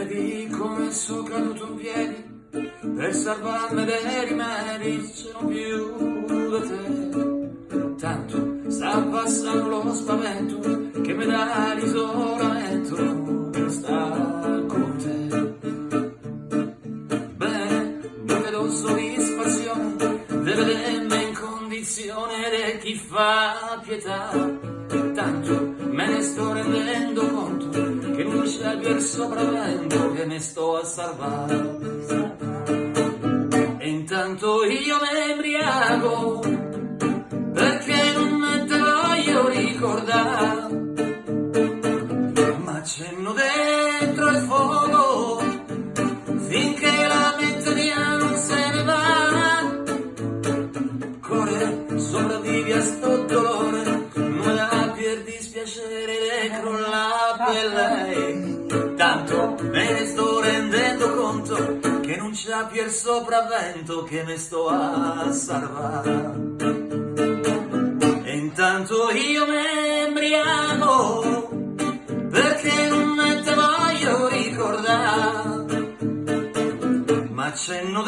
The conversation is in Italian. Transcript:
Vedi come sono caduto in piedi per salvarmi dai rimedi, ce n'ho più da te. Tanto sta passando lo spavento che mi dà l'isolamento, sta con te. Bene, mi vedo soddisfazione di vedermi in condizione di chi fa pietà. Tanto me ne sto rendendo conto che non c'è più il sopravvento che mi sto a salvare. E intanto io mi embriago perché non te voglio ricordare, ma accenno dentro il fuoco finché la mente mia non se ne va. Corre, sopravvivi a sto dolore, non ha per dispiacere e crolla per lei. Tanto me ne sto rendendo conto che non c'è più il sopravvento che mi sto a salvare. E intanto io mi embriago perché non te voglio ricordare, ma accenno